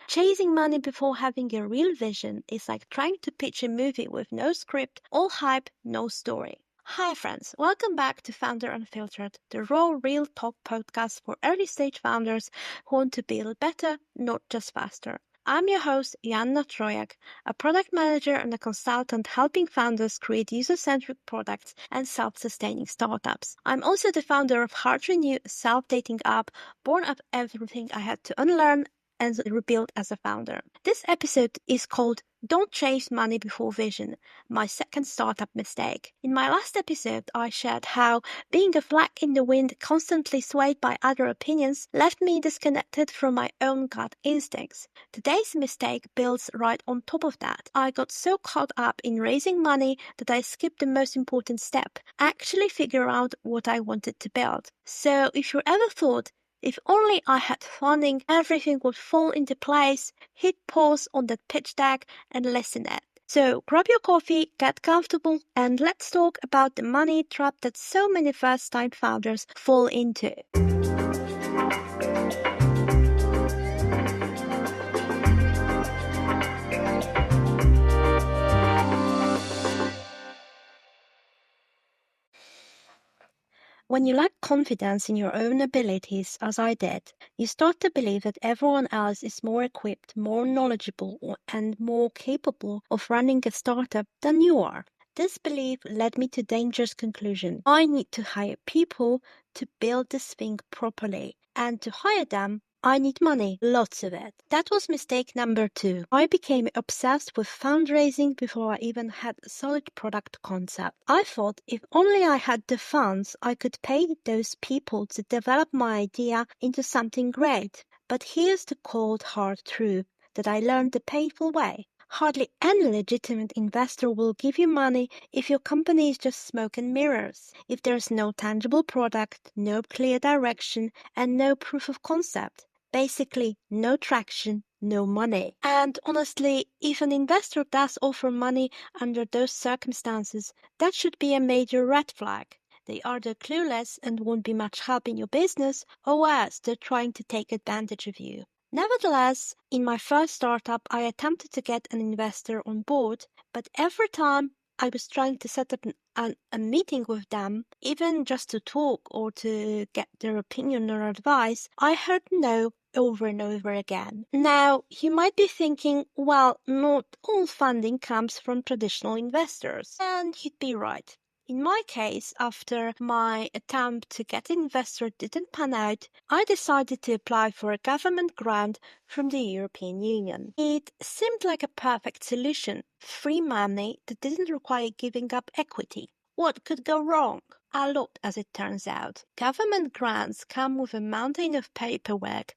Chasing money before having a real vision is like trying to pitch a movie with no script, all hype, no story. Hi friends, welcome back to Founder Unfiltered, the raw, real talk podcast for early stage founders who want to build better, not just faster. I'm your host, Janna Trojak, a product manager and a consultant helping founders create user-centric products and self-sustaining startups. I'm also the founder of Heart Renew, a self-dating app born of everything I had to unlearn and rebuild as a founder. This episode is called Don't Chase Money Before Vision, my second startup mistake. In my last episode, I shared how being a flag in the wind, constantly swayed by other opinions, left me disconnected from my own gut instincts. Today's mistake builds right on top of that. I got so caught up in raising money that I skipped the most important step, actually figure out what I wanted to build. So if you ever thought, if only I had funding, everything would fall into place, hit pause on that pitch deck and listen it. So grab your coffee, get comfortable, and let's talk about the money trap that so many first-time founders fall into. When you lack confidence in your own abilities, as I did, you start to believe that everyone else is more equipped, more knowledgeable, and more capable of running a startup than you are. This belief led me to dangerous conclusion. I need to hire people to build this thing properly, and to hire them, I need money, lots of it. That was mistake number 2. I became obsessed with fundraising before I even had a solid product concept. I thought if only I had the funds, I could pay those people to develop my idea into something great. But here's the cold, hard truth that I learned the painful way. Hardly any legitimate investor will give you money if your company is just smoke and mirrors, if there's no tangible product, no clear direction, and no proof of concept. Basically, no traction, no money. And honestly, if an investor does offer money under those circumstances, that should be a major red flag. They are either clueless and won't be much help in your business, or worse, they're trying to take advantage of you. Nevertheless, in my first startup, I attempted to get an investor on board, but every time I was trying to set up a meeting with them, even just to talk or to get their opinion or advice, I heard no over and over again. Now, you might be thinking, well, not all funding comes from traditional investors. And you'd be right. In my case, after my attempt to get an investor didn't pan out, I decided to apply for a government grant from the European Union. It seemed like a perfect solution, free money that didn't require giving up equity. What could go wrong? A lot, as it turns out. Government grants come with a mountain of paperwork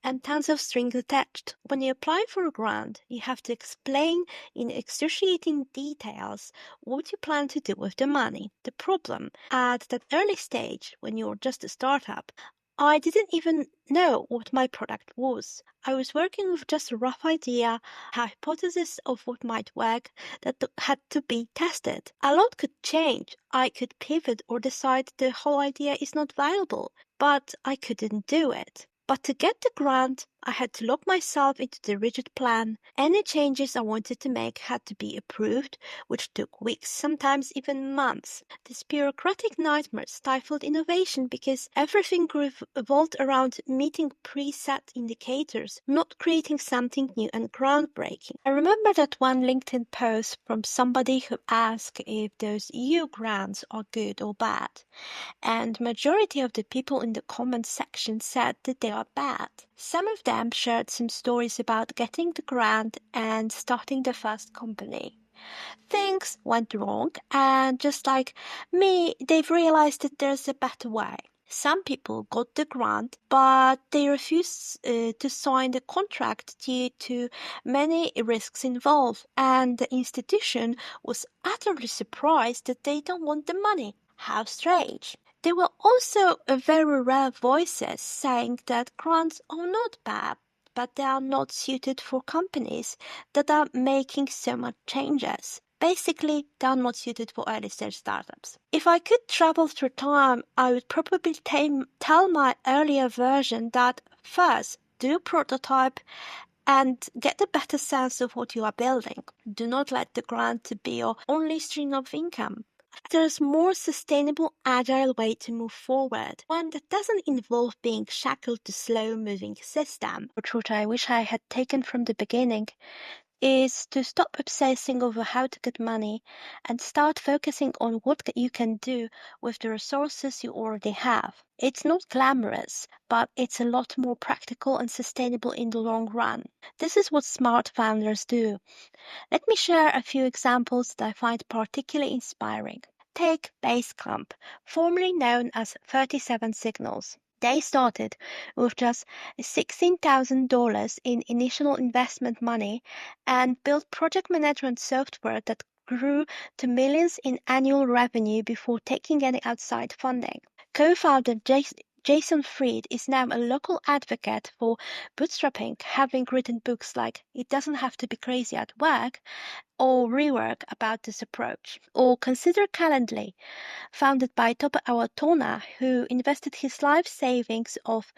and tons of strings attached. When you apply for a grant, you have to explain in excruciating details what you plan to do with the money. The problem, at that early stage, when you're just a startup, I didn't even know what my product was. I was working with just a rough idea, a hypothesis of what might work that had to be tested. A lot could change. I could pivot or decide the whole idea is not viable, but I couldn't do it. But to get the grant, I had to lock myself into the rigid plan. Any changes I wanted to make had to be approved, which took weeks, sometimes even months. This bureaucratic nightmare stifled innovation because everything revolved around meeting preset indicators, not creating something new and groundbreaking. I remember that one LinkedIn post from somebody who asked if those EU grants are good or bad, and majority of the people in the comment section said that they are bad. Some of them shared some stories about getting the grant and starting their first company. Things went wrong, and just like me, they've realized that there's a better way. Some people got the grant, but they refused to sign the contract due to many risks involved, and the institution was utterly surprised that they don't want the money. How strange. There were also very rare voices saying that grants are not bad, but they are not suited for companies that are making so much changes. Basically, they are not suited for early-stage startups. If I could travel through time, I would probably tell my earlier version that first, do a prototype and get a better sense of what you are building. Do not let the grant be your only stream of income. There's a more sustainable, agile way to move forward, one that doesn't involve being shackled to slow-moving system, which I wish I had taken from the beginning, is to stop obsessing over how to get money and start focusing on what you can do with the resources you already have. It's not glamorous, but it's a lot more practical and sustainable in the long run. This is what smart founders do. Let me share a few examples that I find particularly inspiring. Take Basecamp, formerly known as 37 Signals. They started with just $16,000 in initial investment money and built project management software that grew to millions in annual revenue before taking any outside funding. Co-founder Jason Fried is now a local advocate for bootstrapping, having written books like It Doesn't Have to Be Crazy at Work or Rework about this approach. Or consider Calendly, founded by Tope Awatona, who invested his life savings of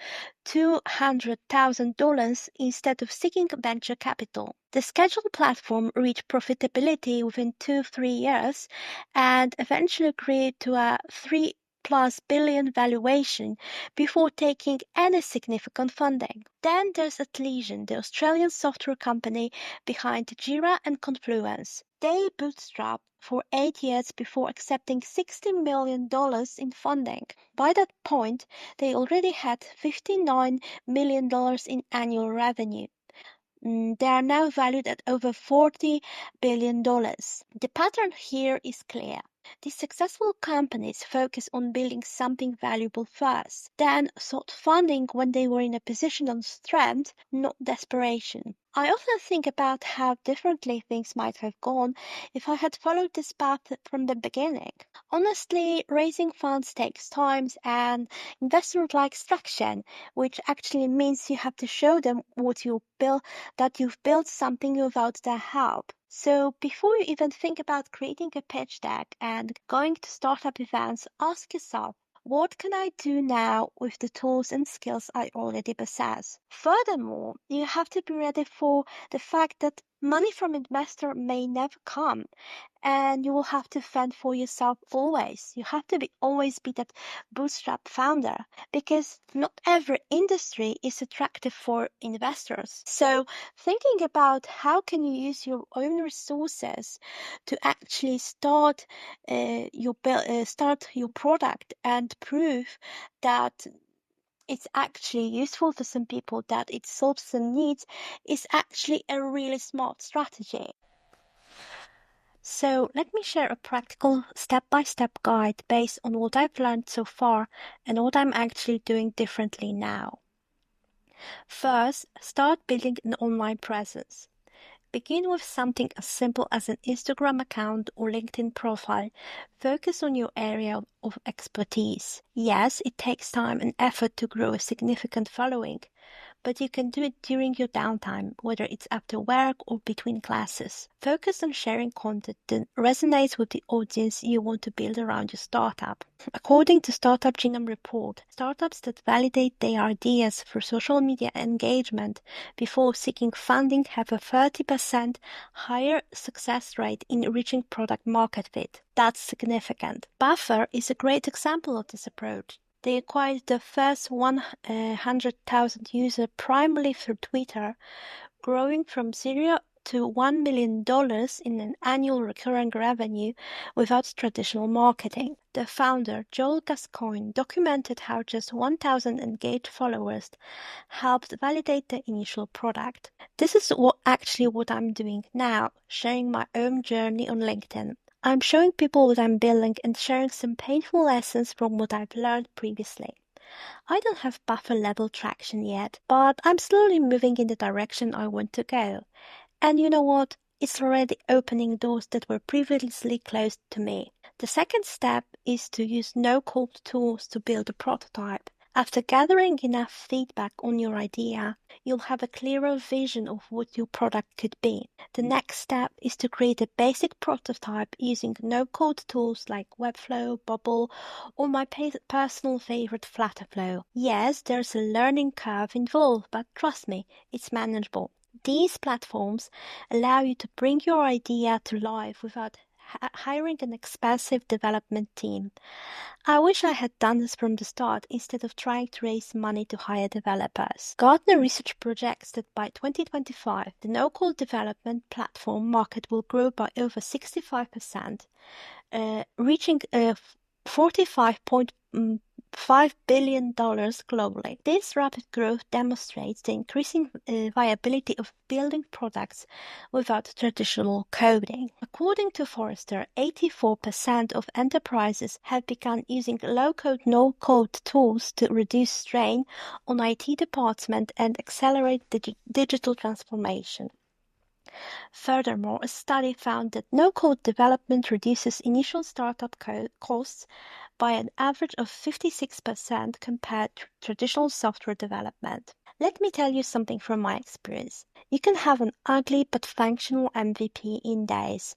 $200,000 instead of seeking venture capital. The schedule platform reached profitability within 2-3 years and eventually grew to a $3+ billion valuation before taking any significant funding. Then there's Atlassian, the Australian software company behind Jira and Confluence. They bootstrapped for 8 years before accepting $60 million in funding. By that point, they already had $59 million in annual revenue. They are now valued at over $40 billion. The pattern here is clear. These successful companies focus on building something valuable first, then sought funding when they were in a position of strength, not desperation. I often think about how differently things might have gone if I had followed this path from the beginning. Honestly, raising funds takes time and investors like traction, which actually means you have to show them what you build, that you've built something without their help. So before you even think about creating a pitch deck and going to startup events, ask yourself, what can I do now with the tools and skills I already possess? Furthermore, you have to be ready for the fact that money from investor may never come, and you will have to fend for yourself always. You have to always be that bootstrap founder because not every industry is attractive for investors. So thinking about how can you use your own resources to actually start your product and prove that it's actually useful for some people, that it solves some needs, is actually a really smart strategy. So let me share a practical step-by-step guide based on what I've learned so far and what I'm actually doing differently now. First, start building an online presence. Begin with something as simple as an Instagram account or LinkedIn profile. Focus on your area of expertise. Yes, it takes time and effort to grow a significant following, but you can do it during your downtime, whether it's after work or between classes. Focus on sharing content that resonates with the audience you want to build around your startup. According to Startup Genome Report, startups that validate their ideas through social media engagement before seeking funding have a 30% higher success rate in reaching product market fit. That's significant. Buffer is a great example of this approach. They acquired the first 100,000 users primarily through Twitter, growing from $0 to $1 million in an annual recurring revenue without traditional marketing. The founder, Joel Gascoigne, documented how just 1,000 engaged followers helped validate the initial product. This is what I'm doing now, sharing my own journey on LinkedIn. I'm showing people what I'm building and sharing some painful lessons from what I've learned previously. I don't have buffer level traction yet, but I'm slowly moving in the direction I want to go. And you know what? It's already opening doors that were previously closed to me. The second step is to use no-code tools to build a prototype. After gathering enough feedback on your idea, you'll have a clearer vision of what your product could be. The next step is to create a basic prototype using no-code tools like Webflow, Bubble, or my personal favorite, Flutterflow. Yes, there's a learning curve involved, but trust me, it's manageable. These platforms allow you to bring your idea to life without hiring an expensive development team. I wish I had done this from the start instead of trying to raise money to hire developers. Gartner research projects that by 2025, the no-code development platform market will grow by over 65%, reaching $45.5 billion globally. This rapid growth demonstrates the increasing viability of building products without traditional coding. According to Forrester, 84% of enterprises have begun using low-code, no-code tools to reduce strain on IT department and accelerate digital transformation. Furthermore, a study found that no-code development reduces initial startup costs by an average of 56% compared to traditional software development. Let me tell you something from my experience. You can have an ugly but functional MVP in days,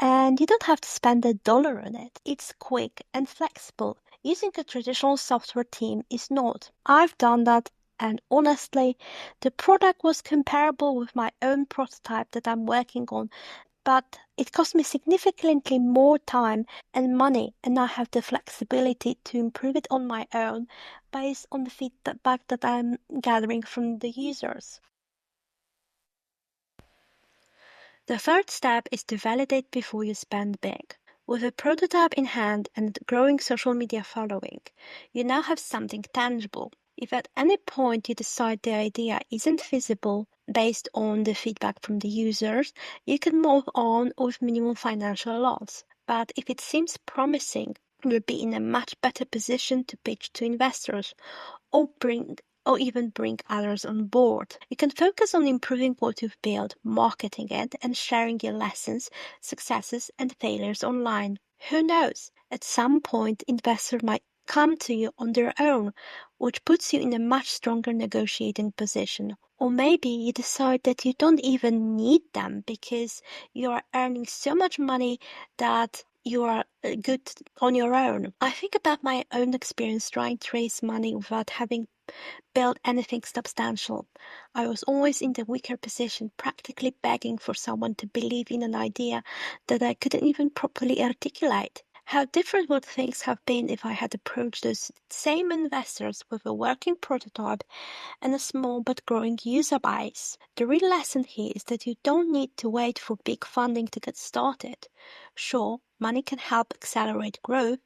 and you don't have to spend $1 on it. It's quick and flexible. Using a traditional software team is not. I've done that, and honestly, the product was comparable with my own prototype that I'm working on, but it cost me significantly more time and money, and I have the flexibility to improve it on my own based on the feedback that I'm gathering from the users. The third step is to validate before you spend big. With a prototype in hand and a growing social media following, you now have something tangible. If at any point you decide the idea isn't feasible based on the feedback from the users, you can move on with minimal financial loss. But if it seems promising, you'll be in a much better position to pitch to investors or even bring others on board. You can focus on improving what you've built, marketing it, and sharing your lessons, successes, and failures online. Who knows? At some point, investors might come to you on their own, which puts you in a much stronger negotiating position. Or maybe you decide that you don't even need them because you are earning so much money that you are good on your own. I think about my own experience trying to raise money without having built anything substantial. I was always in the weaker position, practically begging for someone to believe in an idea that I couldn't even properly articulate. How different would things have been if I had approached those same investors with a working prototype and a small but growing user base? The real lesson here is that you don't need to wait for big funding to get started. Sure, money can help accelerate growth,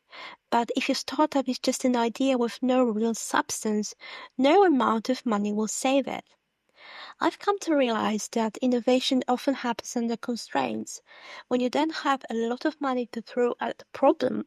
but if your startup is just an idea with no real substance, no amount of money will save it. I've come to realize that innovation often happens under constraints. When you then have a lot of money to throw at a problem,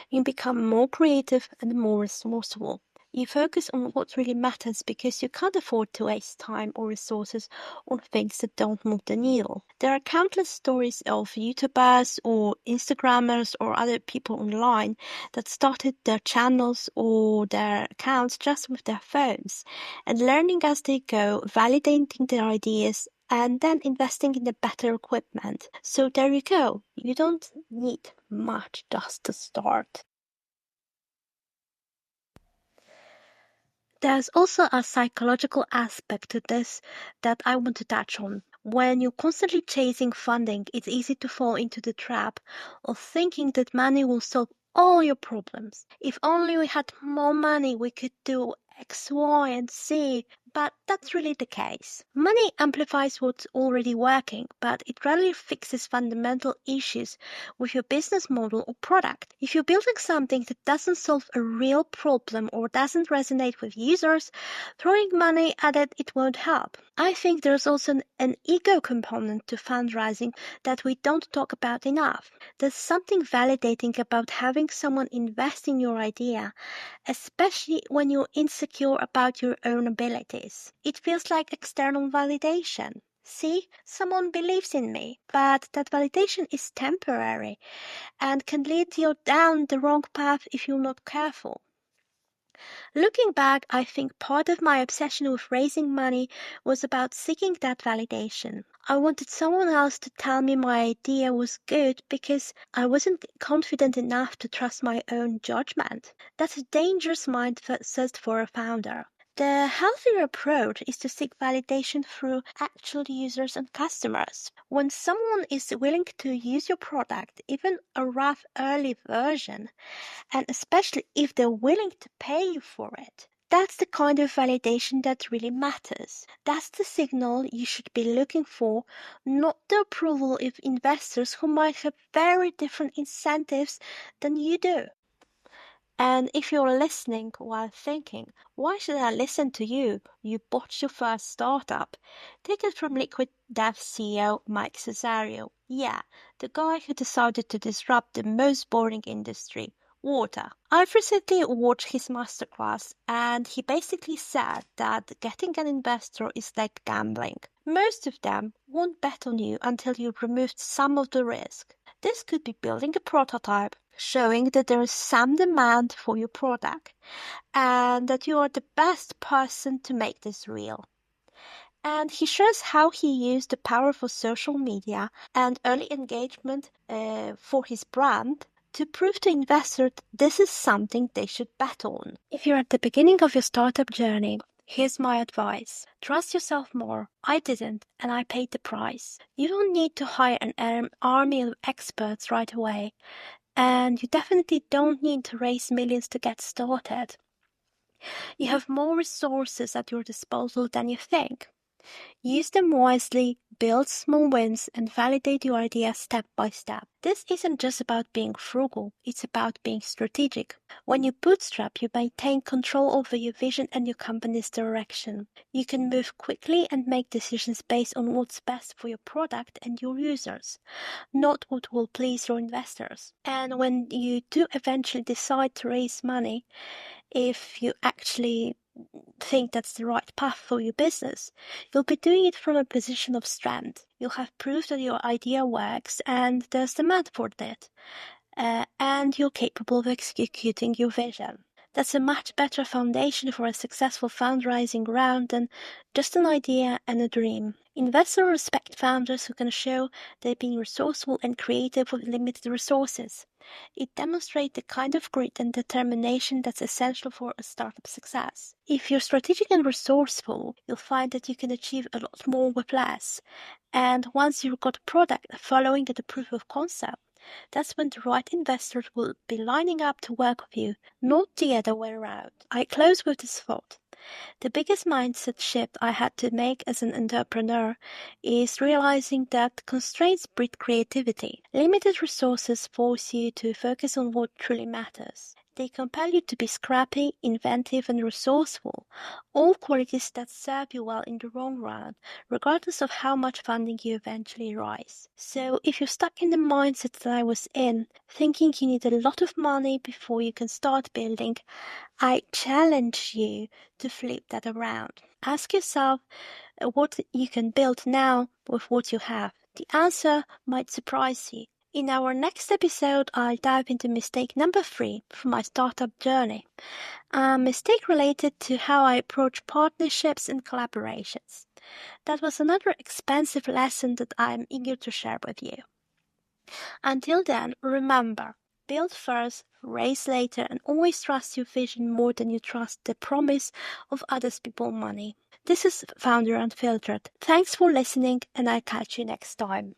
you become more creative and more resourceful. You focus on what really matters because you can't afford to waste time or resources on things that don't move the needle. There are countless stories of YouTubers or Instagrammers or other people online that started their channels or their accounts just with their phones and learning as they go, validating their ideas, and then investing in the better equipment. So there you go. You don't need much just to start. There's also a psychological aspect to this that I want to touch on. When you're constantly chasing funding, it's easy to fall into the trap of thinking that money will solve all your problems. If only we had more money, we could do X, Y, and Z. But that's really the case. Money amplifies what's already working, but it rarely fixes fundamental issues with your business model or product. If you're building something that doesn't solve a real problem or doesn't resonate with users, throwing money at it won't help. I think there's also an ego component to fundraising that we don't talk about enough. There's something validating about having someone invest in your idea, especially when you're insecure about your own abilities. It feels like external validation. See, someone believes in me, but that validation is temporary and can lead you down the wrong path if you're not careful. Looking back, I think part of my obsession with raising money was about seeking that validation. I wanted someone else to tell me my idea was good because I wasn't confident enough to trust my own judgment. That's a dangerous mindset for a founder. The healthier approach is to seek validation through actual users and customers. When someone is willing to use your product, even a rough early version, and especially if they're willing to pay you for it, that's the kind of validation that really matters. That's the signal you should be looking for, not the approval of investors who might have very different incentives than you do. And if you're listening while thinking, why should I listen to you? You botched your first startup. Take it from Liquid Dev CEO Mike Cesario. Yeah, the guy who decided to disrupt the most boring industry, water. I've recently watched his masterclass, and he basically said that getting an investor is like gambling. Most of them won't bet on you until you've removed some of the risk. This could be building a prototype, showing that there is some demand for your product and that you are the best person to make this real. And he shows how he used the power of social media and early engagement for his brand to prove to investors this is something they should bet on. If you're at the beginning of your startup journey, here's my advice. Trust yourself more. I didn't, and I paid the price. You don't need to hire an army of experts right away, and you definitely don't need to raise millions to get started. You have more resources at your disposal than you think. Use them wisely, build small wins, and validate your idea step by step. This isn't just about being frugal, it's about being strategic. When you bootstrap, you maintain control over your vision and your company's direction. You can move quickly and make decisions based on what's best for your product and your users, not what will please your investors. And when you do eventually decide to raise money, if you actually think that's the right path for your business, you'll be doing it from a position of strength. You'll have proof that your idea works and there's demand for it, and you're capable of executing your vision. That's a much better foundation for a successful fundraising round than just an idea and a dream. Investors respect founders who can show they've been resourceful and creative with limited resources. It demonstrates the kind of grit and determination that's essential for a startup success. If you're strategic and resourceful, you'll find that you can achieve a lot more with less. And once you've got a product following the proof of concept, that's when the right investors will be lining up to work with you, not the other way around. I close with this thought. The biggest mindset shift I had to make as an entrepreneur is realizing that constraints breed creativity. Limited resources force you to focus on what truly matters. They compel you to be scrappy, inventive, and resourceful, all qualities that serve you well in the long run, regardless of how much funding you eventually raise. So if you're stuck in the mindset that I was in, thinking you need a lot of money before you can start building, I challenge you to flip that around. Ask yourself what you can build now with what you have. The answer might surprise you. In our next episode, I'll dive into mistake number 3 from my startup journey. A mistake related to how I approach partnerships and collaborations. That was another expensive lesson that I'm eager to share with you. Until then, remember, build first, raise later, and always trust your vision more than you trust the promise of others people's money. This is Founder Unfiltered. Thanks for listening, and I'll catch you next time.